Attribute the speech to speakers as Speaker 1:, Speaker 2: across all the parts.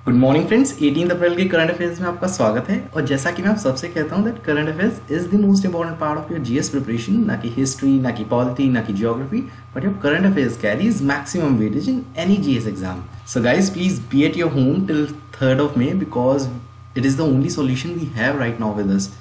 Speaker 1: Good morning friends, 18 अप्रैल के current affairs में आपका स्वागत है। और जैसा कि मैं आप सबसे कहता हूं that current affairs is the most important part of your GS preparation. ना कि हिस्ट्री, ना कि पॉलिटी, ना कि geography, but your current affairs carries maximum weightage in any GS exam. So guys, please be at your home till 3rd of May because it is the only solution we have right now with us.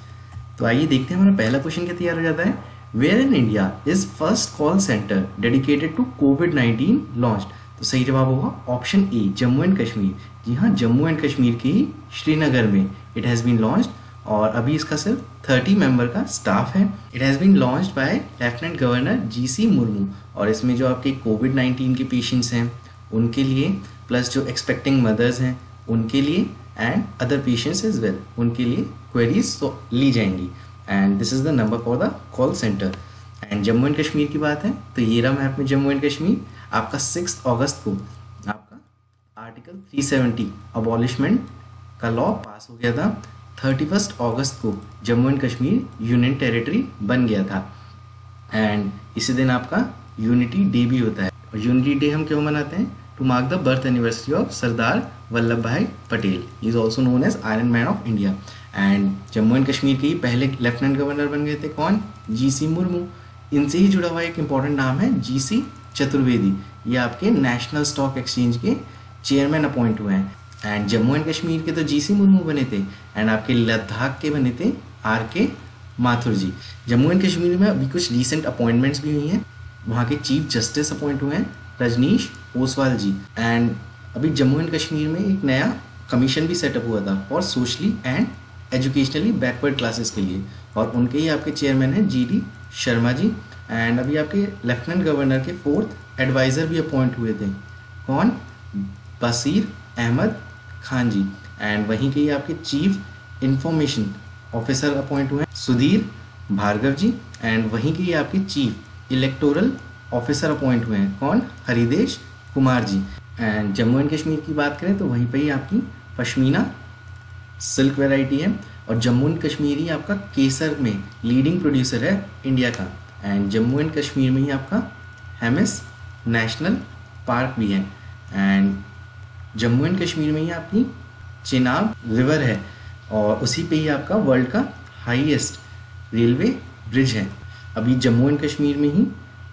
Speaker 1: तो आइए देखते हैं हमारा पहला question क्या तैयार हो जाता है। Where in India is first call centre dedicated to कोविड-19 लॉन्च्ड? तो सही जवाब होगा option A, Jammu and Kashmir. जी हाँ, जम्मू एंड कश्मीर के ही श्रीनगर में इट हैज़ बीन लॉन्च्ड और अभी इसका सिर्फ 30 मेंबर का स्टाफ है। It has been launched by lieutenant governor GC Murmu. और इसमें जो आपके कोविड-19 के पेशेंट्स हैं उनके लिए, प्लस जो एक्सपेक्टिंग मदर्स हैं उनके लिए, and other patients as well, उनके लिए क्वेरीज तो ली जाएंगी। And this is the number for the call centre. And Jammu and Kashmir की बात है तो ये रहा मैप में जम्मू एंड कश्मीर। आपका 6 अगस्त को आपका आर्टिकल 370 अबॉलिशमेंट का लॉ पास हो गया था। 31 अगस्त को Jammu and Kashmir union territory बन गया था। एंड इसी दिन आपका यूनिटी डे भी होता है। और यूनिटी डे हम क्यों मनाते हैं? To mark the birth anniversary of Sardar Vallabh Bhai Patel. He is also known as iron man of India. And Jammu and Kashmir के ही पहले लेफ्टिनेंट गवर्नर बन गए थे कौन? जीसी मुर्मू। इनसे ही जुड़ा हुआ एक इंपॉर्टेंट नाम है जीसी चतुर्वेदी। ये आपके नेशनल स्टॉक एक्सचेंज के चेयरमैन अपॉइंट हुए हैं। एंड जम्मू एंड कश्मीर के तो जीसी मुर्मू बने थे, एंड आपके लद्दाख के बने थे आर.के. माथुर जी। जम्मू एंड कश्मीर में अभी कुछ रिसेंट अपॉइंटमेंट्स भी हुई हैं। वहाँ के चीफ जस्टिस अपॉइंट हुए हैं रजनीश ओसवाल जी। एंड अभी जम्मू एंड कश्मीर में एक नया कमीशन भी सेटअप हुआ था for socially and educationally backward classes के लिए, और उनके ही आपके चेयरमैन हैं जी.डी. शर्मा जी। एंड अभी आपके लेफ्टिनेंट गवर्नर के 4th एडवाइज़र भी अपॉइंट हुए थे कौन? बसीर अहमद खान जी। एंड वहीं के ही आपके चीफ इंफॉर्मेशन ऑफिसर अपॉइंट हुए हैं सुधीर भार्गव जी। एंड वहीं के ही आपके चीफ इलेक्टोरल ऑफिसर अपॉइंट हुए हैं कौन? हरिदेश कुमार जी। एंड जम्मू एंड कश्मीर की बात करें तो वहीं पे ही आपकी पश्मीना सिल्क वैरायटी है। और जम्मू एंड कश्मीर ही आपका केसर में लीडिंग प्रोड्यूसर है इंडिया का। एंड जम्मू एंड कश्मीर में ही आपका हेमिस नेशनल पार्क भी है। एंड जम्मू एंड कश्मीर में ही आपकी चेनाब रिवर है, और उसी पे ही आपका वर्ल्ड का हाईएस्ट रेलवे ब्रिज है। अभी जम्मू एंड कश्मीर में ही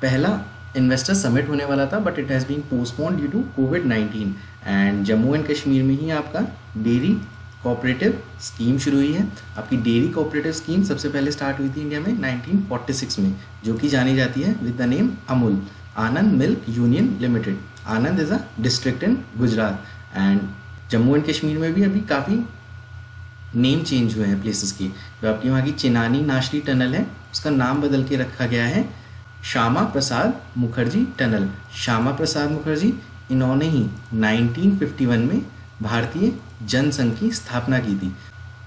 Speaker 1: पहला इन्वेस्टर समिट होने वाला था, but it has been postponed due to कोविड-19। एंड जम्मू एंड कश्मीर में ही आपका डेयरी कोऑपरेटिव स्कीम शुरू हुई है। आपकी डेयरी कोऑपरेटिव स्कीम सबसे पहले स्टार्ट हुई थी इंडिया में 1946 में, जो कि जानी जाती है with the name Amul, Anand milk union limited. Anand is a district in Gujarat. And Jammu and Kashmir में भी अभी काफ़ी नेम चेंज हुए हैं प्लेसेस के। जो आपकी वहाँ की चिनानी नाशरी टनल है उसका नाम बदल के रखा गया है श्यामा प्रसाद मुखर्जी टनल। श्यामा प्रसाद मुखर्जी, इन्होंने ही 1951 में भारतीय जनसंघ की स्थापना की थी,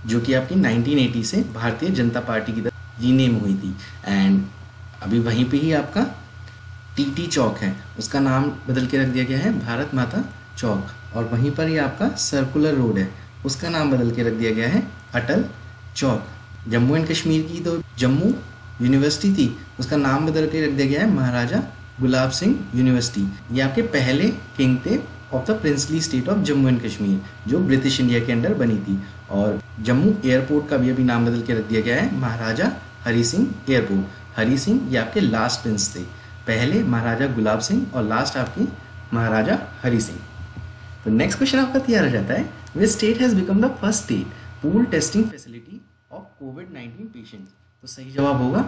Speaker 1: जो कि आपकी 1980 से भारतीय जनता पार्टी की तरफ रीनेम हुई थी। एंड अभी वहीं पे ही आपका टीटी चौक है, उसका नाम बदल के रख दिया गया है भारत माता चौक। और वहीं पर ही आपका सर्कुलर रोड है, उसका नाम बदल के रख दिया गया है अटल चौक। जम्मू एंड कश्मीर की तो जम्मू यूनिवर्सिटी थी, उसका नाम बदल के रख दिया गया है महाराजा गुलाब सिंह यूनिवर्सिटी। ये आपके पहले किंग थे of the princely state of Jammu and Kashmir, जो ब्रिटिश इंडिया के अंडर बनी थी। और जम्मू एयरपोर्ट का भी अभी नाम बदल के रख दिया गया है महाराजा हरी सिंह एयरपोर्ट। हरी सिंह ये आपके लास्ट प्रिंस थे, पहले महाराजा गुलाब सिंह और लास्ट आपकी महाराजा हरी सिंह। तो नेक्स्ट क्वेश्चन आपका तैयार हो जाता है, which state has become the first state pool testing facility of covid patient? तो सही जवाब होगा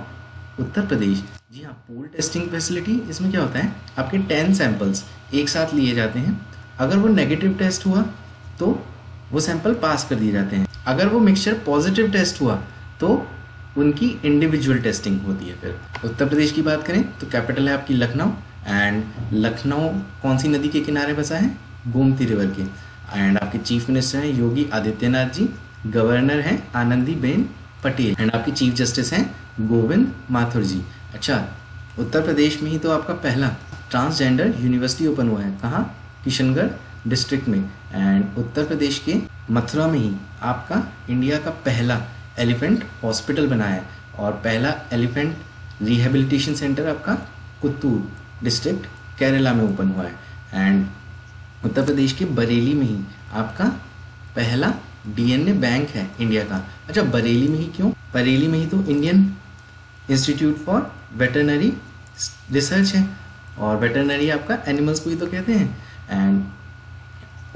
Speaker 1: उत्तर प्रदेश। जी हाँ, पूल टेस्टिंग फैसिलिटी, इसमें क्या होता है आपके 10 सैंपल्स एक साथ लिए जाते हैं। अगर वो नेगेटिव टेस्ट हुआ तो वो सैंपल पास कर दिए जाते हैं। अगर वो मिक्सचर पॉजिटिव टेस्ट हुआ तो उनकी इंडिविजुअल टेस्टिंग होती है। फिर उत्तर प्रदेश की बात करें तो कैपिटल है आपकी लखनऊ। एंड लखनऊ कौन सी नदी के किनारे बसा है? गोमती रिवर के। एंड आपके चीफ मिनिस्टर हैं योगी आदित्यनाथ जी, गवर्नर हैं आनंदीबेन पटेल, एंड आपके चीफ जस्टिस हैं गोविंद माथुर जी। अच्छा, उत्तर प्रदेश में ही तो आपका पहला ट्रांसजेंडर यूनिवर्सिटी ओपन हुआ है, कहाँ? किशनगढ़ डिस्ट्रिक्ट में। एंड उत्तर प्रदेश के मथुरा में ही आपका इंडिया का पहला एलिफेंट हॉस्पिटल बना है, और पहला एलिफेंट रिहेबिलिटेशन सेंटर आपका कुत्तूर डिस्ट्रिक्ट केरला में ओपन हुआ है। एंड उत्तर प्रदेश के बरेली में ही आपका पहला डीएनए बैंक है इंडिया का। अच्छा, बरेली में ही क्यों? बरेली में ही तो Indian institute for veterinary research है, और वेटरनरी आपका एनिमल्स को ही तो कहते हैं। एंड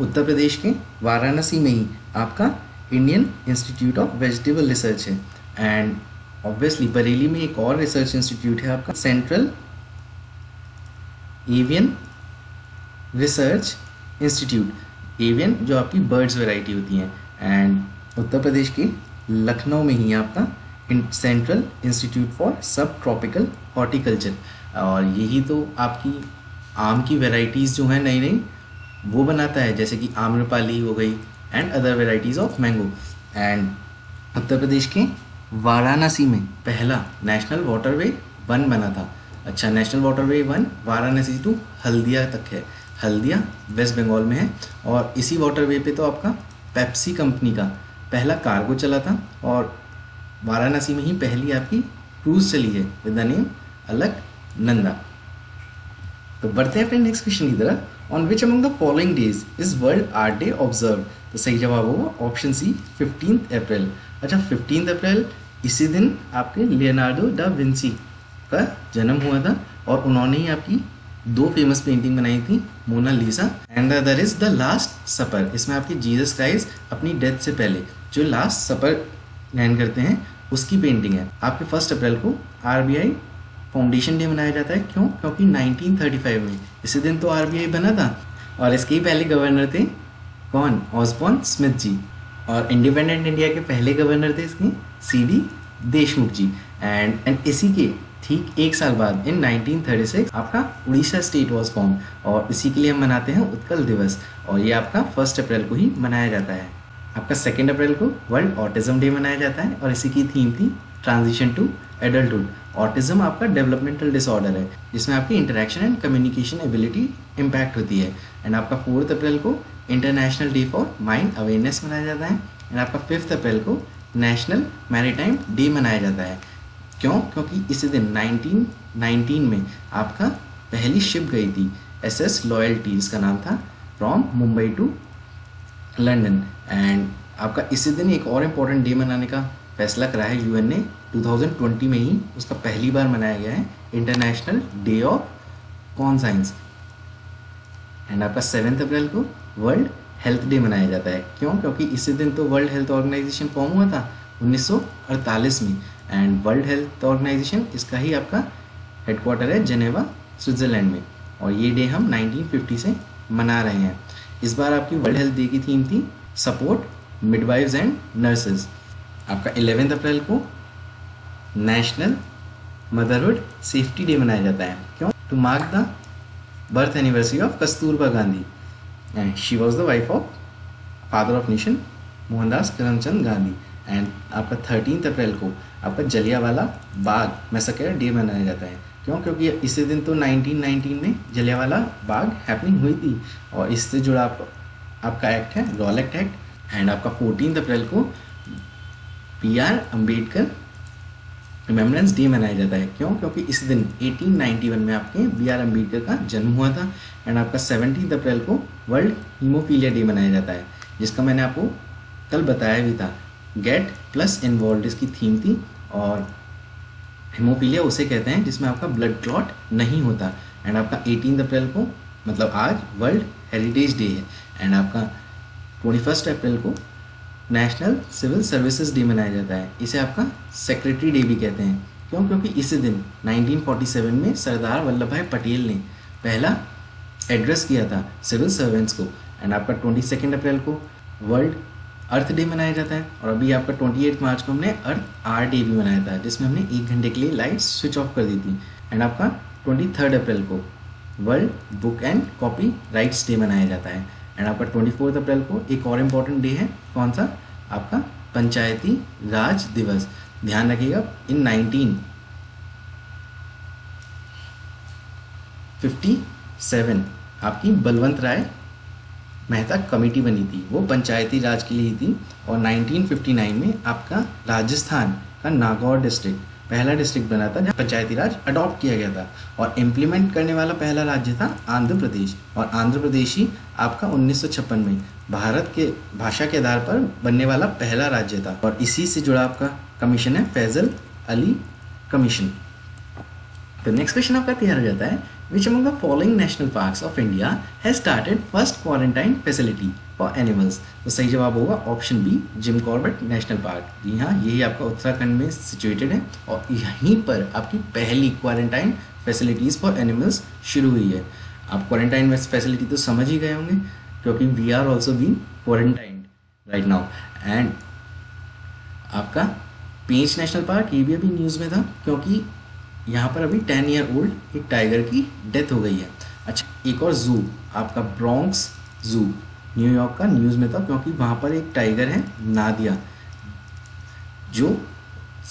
Speaker 1: उत्तर प्रदेश के वाराणसी में ही आपका Indian institute of vegetable research है। एंड ऑब्वियसली बरेली में एक और रिसर्च इंस्टीट्यूट है आपका, central avian research institute. Avian जो आपकी बर्ड्स वैरायटी होती हैं। एंड उत्तर प्रदेश के लखनऊ में ही आपका सेंट्रल इंस्टीट्यूट फॉर सब ट्रॉपिकल हॉर्टिकल्चर, और यही तो आपकी आम की वैरायटीज़ जो हैं नई नई वो बनाता है, जैसे कि आम्रपाली हो गई and other varieties of mango. And Uttar Pradesh के वाराणसी में पहला नेशनल वाटरवे 1 बना था। अच्छा, national waterway 1 Varanasi to Haldia तक है। हल्दिया वेस्ट बंगाल में है, और इसी वाटरवे पे तो आपका पेप्सी कंपनी का पहला कार्गो चला था, और वाराणसी में ही पहली आपकी क्रूज चली है विद द नेम अलकनंदा। तो बढ़ते हैं अपने नेक्स्ट क्वेश्चन की तरफ। On which among the following days is world art day observe? तो सही जवाब होगा ऑप्शन सी 15 अप्रैल। अच्छा, 15 अप्रैल इसी दिन आपके लियोनार्डो दा विंसी का जन्म हुआ था, और उन्होंने ही आपकी 2 फेमस पेंटिंग बनाई थी, Mona Lisa and the other is the Last Supper. इसमें आपकी जीसस क्राइस्ट अपनी डेथ से पहले जो लास्ट सपर लैंड करते हैं उसकी पेंटिंग है। आपके 1 अप्रैल को आरबीआई फाउंडेशन डे मनाया जाता है। क्यों? क्योंकि 1935 में इसी दिन तो आरबीआई बना था, और इसके ही पहले गवर्नर थे कौन? ऑसबॉर्न स्मिथ जी। और इंडिपेंडेंट इंडिया के पहले गवर्नर थे इसके सीडी देशमुख जी। एंड इसी के ठीक 1 साल बाद इन 1936 आपका उड़ीसा स्टेट वॉज फॉर्म, और इसी के लिए हम मनाते हैं उत्कल दिवस, और ये आपका 1 अप्रैल को ही मनाया जाता है। आपका 2 अप्रैल को वर्ल्ड ऑटिज्म डे मनाया जाता है, और इसी की थीम थी ट्रांजिशन टू एडल्टहुड। ऑटिज्म आपका डेवलपमेंटल डिसऑर्डर है जिसमें आपकी interaction and communication ability impact होती है। एंड आपका 4 अप्रैल को international day for mine awareness मनाया जाता है। एंड आपका 5 अप्रैल को नेशनल मैरीटाइम डे मनाया जाता है। क्यों? क्योंकि इसी दिन 1919 में आपका पहली शिप गई थी SS लॉयल्टी, इसका नाम था, from Mumbai to London. And आपका इसी दिन एक और इम्पॉर्टेंट डे मनाने का फैसला करा है यूएन ने 2020 में ही, उसका पहली बार मनाया गया है, international day of conscience. And आपका 7 अप्रैल को वर्ल्ड हेल्थ डे मनाया जाता है। क्यों? क्योंकि इसी दिन तो वर्ल्ड हेल्थ ऑर्गेनाइजेशन फॉर्म हुआ था 1948 में, एंड वर्ल्ड हेल्थ ऑर्गेनाइजेशन इसका ही आपका हेडक्वार्टर है जेनेवा स्विट्ज़रलैंड में, और ये डे हम 1950 से मना रहे हैं। इस बार आपकी वर्ल्ड हेल्थ डे की थीम थी सपोर्ट मिडवाइव्स एंड नर्सेज। आपका 11 अप्रैल को नेशनल मदरहुड सेफ्टी डे मनाया जाता है। क्यों? To mark the birth anniversary of Kasturba Gandhi, and she was the wife of father of nation Mohandas Karamchand Gandhi. And आपका 13 अप्रैल को आपका जलियांवाला बाग मैसेकर डे मनाया जाता है। क्यों? क्योंकि इसी दिन तो 1919 में जलियांवाला बाग हैपनिंग हुई थी, और इससे जुड़ा आपका एक्ट है रॉलेट एक्ट। एंड आपका 14 अप्रैल को BR अम्बेडकर रिमेम्बरेंस डे मनाया जाता है। क्यों? क्योंकि इस दिन 1891 में आपके BR अम्बेडकर का जन्म हुआ था। एंड आपका 17 अप्रैल को वर्ल्ड हीमोफीलिया डे मनाया जाता है, जिसका मैंने आपको कल बताया भी था, गेट प्लस इन्वॉल्व इसकी थीम थी। और हीमोफीलिया उसे कहते हैं जिसमें आपका ब्लड क्लॉट नहीं होता। एंड आपका 18 अप्रैल को मतलब आज वर्ल्ड हेरिटेज डे है। एंड आपका 21 अप्रैल को नेशनल सिविल सर्विसेज डे मनाया जाता है, इसे आपका सेक्रेटरी डे भी कहते हैं। क्यों? क्योंकि इसी दिन 1947 में सरदार वल्लभ भाई पटेल ने पहला एड्रेस किया था सिविल सर्वेंट्स को। एंड आपका 22 अप्रैल को वर्ल्ड अर्थ डे मनाया जाता है, और अभी आपका 28 मार्च को हमने अर्थ आर डे भी मनाया था, जिसमें हमने 1 घंटे के लिए लाइट स्विच ऑफ कर दी थी। एंड आपका 23 अप्रैल को world book and copy rights day मनाया जाता है। एंड आपका 24 अप्रैल को एक और इम्पॉर्टेंट डे है, कौन सा? आपका पंचायती राज दिवस। ध्यान रखिएगा, इन 1957 आपकी बलवंत राय मेहता कमेटी बनी थी, वो पंचायती राज के लिए थी। और 1959 में आपका राजस्थान का नागौर डिस्ट्रिक्ट पहला डिस्ट्रिक्ट बना था जहाँ पंचायती राज अडॉप्ट किया गया था, और इम्प्लीमेंट करने वाला पहला राज्य था आंध्र प्रदेश। और आंध्र प्रदेश ही आपका 1956 में भारत के भाषा के आधार पर बनने वाला पहला राज्य था। और इसी से जुड़ा आपका कमीशन है फैजल अली कमीशन। तो नेक्स्ट क्वेश्चन आपका तैयार हो जाता है, which among the following national parks of India has started first quarantine facility for animals. तो सही जवाब होगा option B, Jim Corbett national park. जी हाँ, यही आपका उत्तराखंड में सिचुएटेड है और यहीं पर आपकी पहली क्वारंटाइन फैसिलिटीज़ फॉर एनिमल्स शुरू हुई है। आप क्वारंटाइन फैसिलिटी तो समझ ही गए होंगे, क्योंकि we are also being quarantined right now. And आपका पेंच नेशनल पार्क, ये भी अभी न्यूज़ में था, क्योंकि यहाँ पर अभी 10 ईयर ओल्ड एक टाइगर की डेथ हो गई है। अच्छा, एक और जू आपका ब्रोंक्स जू न्यूयॉर्क का न्यूज़ में था, क्योंकि वहाँ पर एक टाइगर है नादिया, जो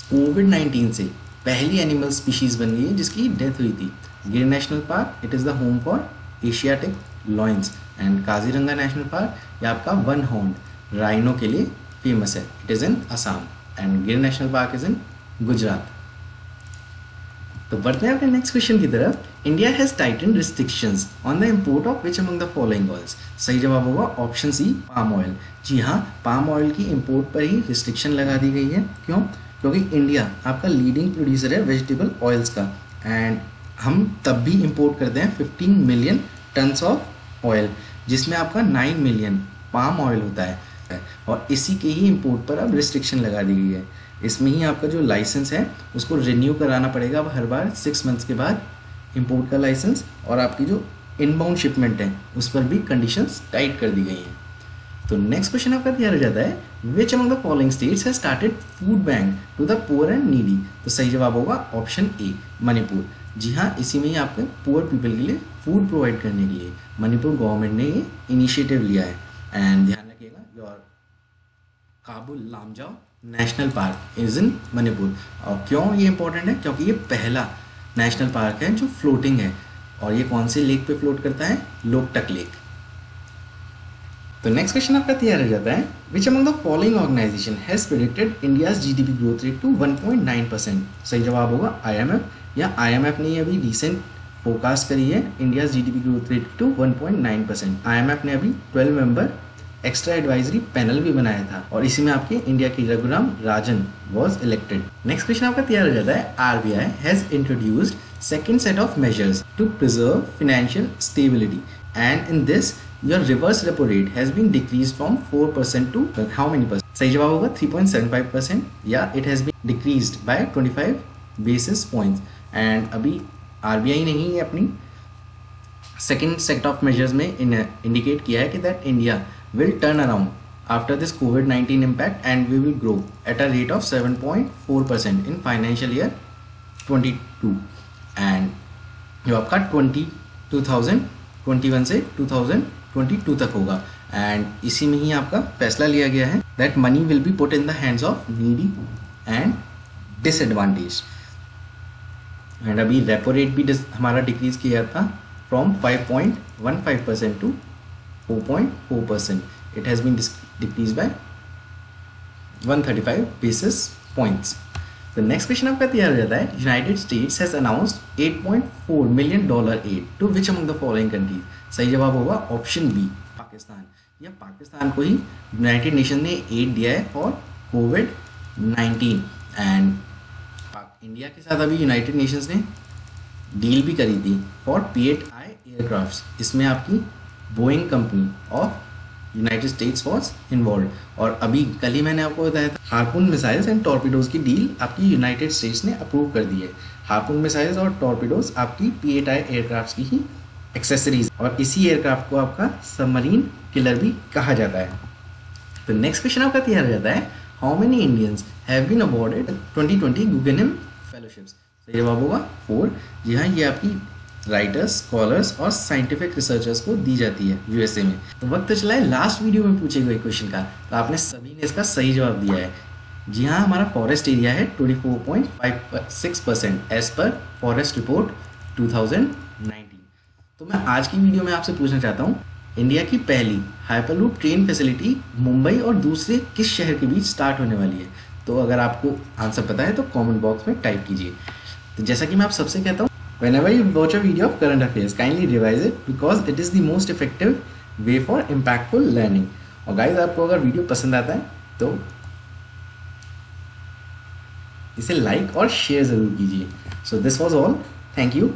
Speaker 1: कोविड-19 से पहली एनिमल स्पीशीज़ बन गई है जिसकी डेथ हुई थी। Gir national park, it is the home for Asiatic lions. And Kaziranga national park, ये आपका वन हॉर्न राइनो के लिए फेमस है, it is in Assam. And Gir national park is in Gujarat. तो बढ़ते हैं अपने नेक्स्ट क्वेश्चन की तरफ। India has tightened restrictions on the import of which among the following oils. सही जवाब होगा ऑप्शन सी, पाम ऑयल। जी हाँ, पाम ऑयल की इंपोर्ट पर ही रिस्ट्रिक्शन लगा दी गई है। क्यों? क्योंकि इंडिया आपका लीडिंग प्रोड्यूसर है वेजिटेबल ऑयल्स का, एंड हम तब भी इंपोर्ट करते हैं 15 मिलियन टन्स ऑफ ऑयल, जिसमें आपका 9 मिलियन पाम ऑयल होता है। और इसी के ही इंपोर्ट पर अब रिस्ट्रिक्शन लगा दी गई है। इसमें ही आपका जो लाइसेंस है उसको रिन्यू कराना पड़ेगा अब हर बार 6 मंथ्स के बाद इंपोर्ट का लाइसेंस, और आपकी जो इनबाउंड शिपमेंट है उस पर भी कंडीशंस टाइट कर दी गई हैं। तो नेक्स्ट क्वेश्चन आपका तैयार हो जाता है, which among the following states has started food bank to the poor and needy. तो सही जवाब होगा ऑप्शन ए, मणिपुर। जी हाँ, इसी में ही आपके पुअर पीपल के लिए फूड प्रोवाइड करने के लिए मणिपुर गवर्नमेंट ने ये इनिशिएटिव लिया है। एंड ध्यान रखिएगा, your Kabul Lamjao national park is in Manipur. और क्यों ये इंपॉर्टेंट है? क्योंकि ये पहला नेशनल पार्क है जो फ्लोटिंग है, और ये कौन से लेक पे फ्लोट करता है? लोकटक लेक। तो नेक्स्ट क्वेश्चन आपका तैयार हो जाता है, which among the following organisation has predicted India's GDP growth rate to 1.9%। सही जवाब होगा IMF, या IMF ने अभी रिसेंट फोरकास्ट करी है India's GDP growth rate to 1.9%। IMF ने अभी 12 मेंबर एक्स्ट्रा एडवाइजरी पैनल भी बनाया था, और इसी में आपके इंडिया के Raghuram Rajan was elected. Next question आपका तैयार हो जाता है, RBI has introduced second set of measures to preserve financial stability, and in this your reverse repo rate has been decrease from 4% to how many percent? सही जवाब होगा 3.75%, या it has been decreased by 25 basis points. And अभी RBI ने ही अपनी second set of measures में indicate किया है कि that India will turn around after this COVID-19 impact, and we will grow at a rate of 7.4% in financial year 22, and जो आपका 2021 से 2022 तक होगा। एंड इसी में ही आपका फैसला लिया गया है that money will be put in the hands of needy and disadvantaged। And अभी रेपो रेट भी हमारा डिक्रीज किया था from 5.15% to 4.4%. It has been decreased by 135 basis points. The next question आपका तैयार हो जाता है, United States has announced $8.4 million aid to which among the following countries? सही जवाब होगा ऑप्शन बी, पाकिस्तान। या पाकिस्तान को ही यूनाइटेड नेशन ने एड दिया है फॉर COVID-19। एंड इंडिया के साथ अभी यूनाइटेड नेशंस ने डील भी करी थी फॉर P8I एयरक्राफ्ट्स। इसमें आपकी Boeing company of United states was involve. और अभी कल ही मैंने आपको बताया था हार्पून मिसाइल्स एंड टॉर्पीडोज की डील आपकी यूनाइटेड स्टेट्स ने अप्रूव कर दी है। हार्पून मिसाइल्स और टॉर्पीडोज आपकी P8I एयरक्राफ्ट की ही एक्सेसरीज, और इसी एयरक्राफ्ट को आपका सबमरीन किलर भी कहा जाता है। तो नेक्स्ट क्वेश्चन आपका तैयार हो जाता है, how many Indians have been awarded 2020 Guggenheim fellowships? सही जवाब होगा 4। जी हाँ, ये आपकी राइटर्स, स्कॉलर्स और साइंटिफिक रिसर्चर्स को दी जाती है USA में। तो वक्त चला है लास्ट वीडियो में पूछे गए क्वेश्चन का, तो आपने सभी ने इसका सही जवाब दिया है। जी हाँ, हमारा फॉरेस्ट एरिया है 24.56% एज पर फॉरेस्ट रिपोर्ट 2019। तो मैं आज की वीडियो में आपसे पूछना चाहता हूँ, इंडिया की पहली हाइपरलूप ट्रेन फैसिलिटी मुंबई और दूसरे किस शहर के बीच स्टार्ट होने वाली है? तो अगर आपको आंसर पता है तो कमेंट बॉक्स में टाइप कीजिए। तो जैसा कि मैं आप सबसे कहता हूँ, whenever you watch a video of current affairs, kindly revise it because it is the most effective way for impactful learning. और गाइस आपको अगर वीडियो पसंद आता है तो इसे लाइक और शेयर ज़रूर कीजिए। So this was all, thank you.